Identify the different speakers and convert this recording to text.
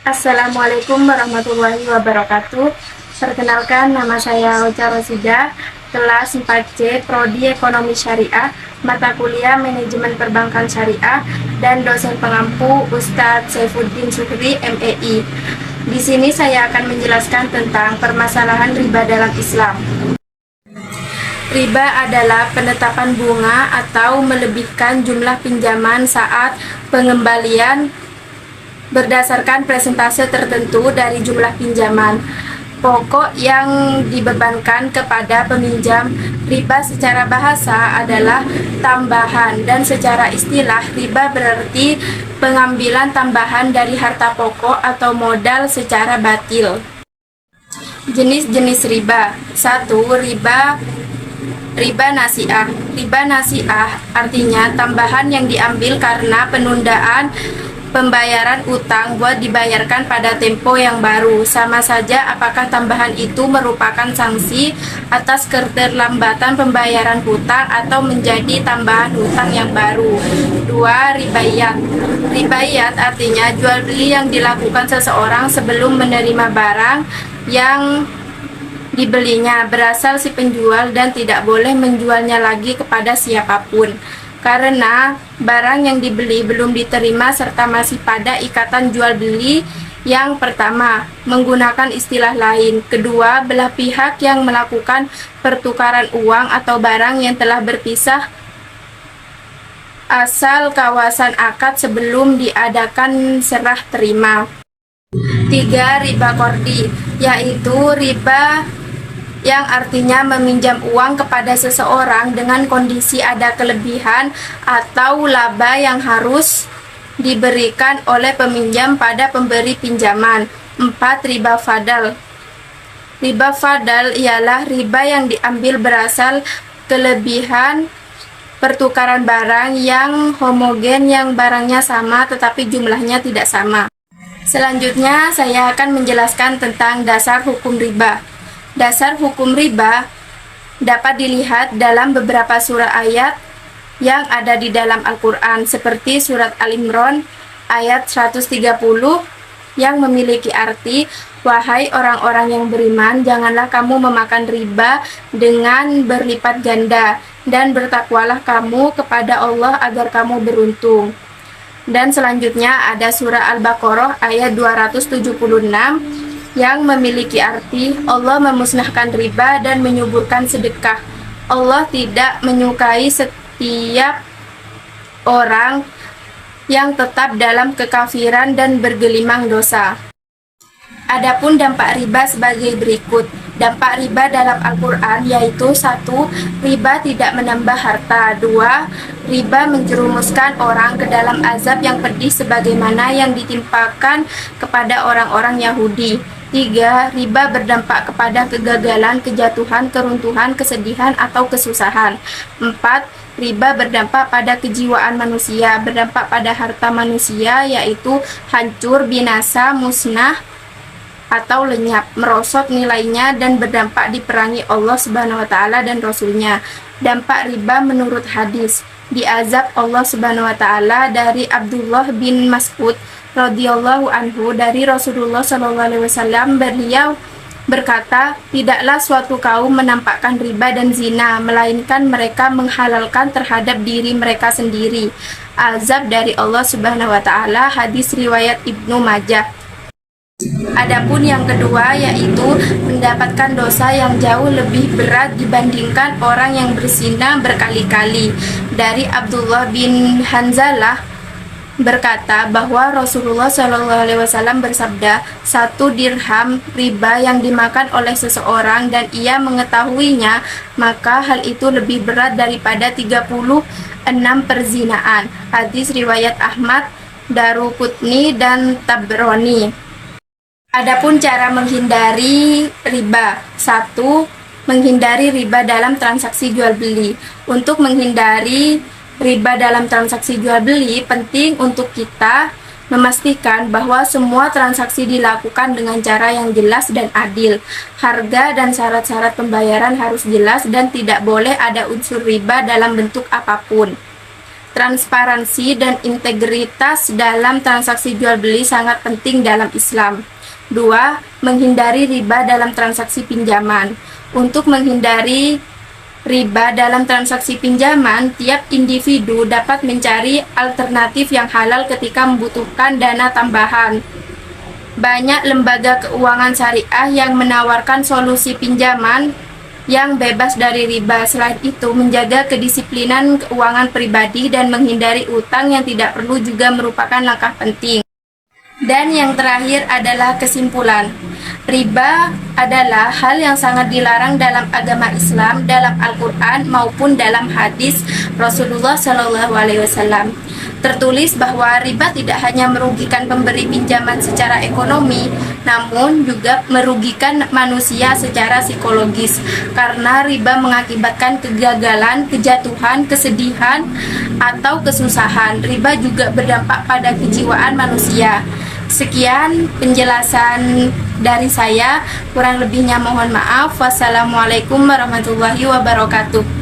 Speaker 1: Assalamualaikum warahmatullahi wabarakatuh. Perkenalkan, nama saya Ocha Rosida, kelas 4C, Prodi Ekonomi Syariah, mata kuliah Manajemen Perbankan Syariah, dan dosen pengampu Ustadz Saifuddin Syukri, MEI. Di sini saya akan menjelaskan tentang permasalahan riba dalam Islam. Riba adalah penetapan bunga atau melebihkan jumlah pinjaman saat pengembalian berdasarkan persentase tertentu dari jumlah pinjaman pokok yang dibebankan kepada peminjam. Riba secara bahasa adalah tambahan, dan secara istilah riba berarti pengambilan tambahan dari harta pokok atau modal secara batil. Jenis-jenis riba. 1. Riba nasi'ah. Riba nasi'ah artinya tambahan yang diambil karena penundaan pembayaran utang buat dibayarkan pada tempo yang baru. Sama saja apakah tambahan itu merupakan sanksi atas keterlambatan pembayaran hutang atau menjadi tambahan hutang yang baru. 2. Ribaiyat. Ribaiyat artinya jual beli yang dilakukan seseorang sebelum menerima barang yang dibelinya berasal si penjual dan tidak boleh menjualnya lagi kepada siapapun karena barang yang dibeli belum diterima serta masih pada ikatan jual beli yang pertama, menggunakan istilah lain. Kedua, belah pihak yang melakukan pertukaran uang atau barang yang telah berpisah asal kawasan akad sebelum diadakan serah terima. 3. Riba kordi, yaitu riba yang artinya meminjam uang kepada seseorang dengan kondisi ada kelebihan atau laba yang harus diberikan oleh peminjam pada pemberi pinjaman. 4. Riba fadal. Riba fadal ialah riba yang diambil berasal kelebihan pertukaran barang yang homogen, yang barangnya sama tetapi jumlahnya tidak sama. Selanjutnya saya akan menjelaskan tentang dasar hukum riba. Dasar hukum riba dapat dilihat dalam beberapa surah ayat yang ada di dalam Al-Quran, seperti surat Al-Imran ayat 130 yang memiliki arti, "Wahai orang-orang yang beriman, janganlah kamu memakan riba dengan berlipat ganda, dan bertakwalah kamu kepada Allah agar kamu beruntung." Dan selanjutnya ada surah Al-Baqarah ayat 276 yang memiliki arti, Allah memusnahkan riba dan menyuburkan sedekah. Allah tidak menyukai setiap orang yang tetap dalam kekafiran dan bergelimang dosa. Adapun dampak riba sebagai berikut. Dampak riba dalam Al-Quran yaitu 1. Riba tidak menambah harta. 2. Riba menjerumuskan orang ke dalam azab yang pedih sebagaimana yang ditimpakan kepada orang-orang Yahudi. 3. Riba berdampak kepada kegagalan, kejatuhan, keruntuhan, kesedihan, atau kesusahan. 4. Riba berdampak pada kejiwaan manusia, berdampak pada harta manusia, yaitu hancur, binasa, musnah, atau lenyap, merosot nilainya, dan berdampak diperangi Allah Subhanahu wa Ta'ala dan Rasulnya. Dampak riba menurut hadis, diazab Allah Subhanahu wa Ta'ala dari Abdullah bin Mas'ud radhiyallahu anhu dari Rasulullah SAW. Beliau berkata, tidaklah suatu kaum menampakkan riba dan zina, melainkan mereka menghalalkan terhadap diri mereka sendiri azab dari Allah Subhanahu wa Ta'ala. Hadis riwayat Ibnu Majah. Adapun yang kedua yaitu mendapatkan dosa yang jauh lebih berat dibandingkan orang yang berzina berkali-kali. Dari Abdullah bin Hanzalah berkata bahwa Rasulullah SAW bersabda, 1 dirham riba yang dimakan oleh seseorang dan ia mengetahuinya, maka hal itu lebih berat daripada 36 perzinaan. Hadis riwayat Ahmad, Daruqutni, dan Tabrani. Adapun cara menghindari riba. 1. Menghindari riba dalam transaksi jual beli. Untuk menghindari riba dalam transaksi jual beli, penting untuk kita memastikan bahwa semua transaksi dilakukan dengan cara yang jelas dan adil. Harga dan syarat-syarat pembayaran harus jelas dan tidak boleh ada unsur riba dalam bentuk apapun. Transparansi dan integritas dalam transaksi jual beli sangat penting dalam Islam. 2. Menghindari riba dalam transaksi pinjaman. Untuk menghindari riba dalam transaksi pinjaman, tiap individu dapat mencari alternatif yang halal ketika membutuhkan dana tambahan. Banyak lembaga keuangan syariah yang menawarkan solusi pinjaman yang bebas dari riba. Selain itu, menjaga kedisiplinan keuangan pribadi dan menghindari utang yang tidak perlu juga merupakan langkah penting. Dan yang terakhir adalah kesimpulan. Riba adalah hal yang sangat dilarang dalam agama Islam, dalam Al-Quran maupun dalam hadis Rasulullah SAW. Tertulis bahwa riba tidak hanya merugikan pemberi pinjaman secara ekonomi, namun juga merugikan manusia secara psikologis, karena riba mengakibatkan kegagalan, kejatuhan, kesedihan, atau kesusahan. Riba juga berdampak pada kejiwaan manusia. Sekian penjelasan dari saya, kurang lebihnya mohon maaf. Wassalamualaikum warahmatullahi wabarakatuh.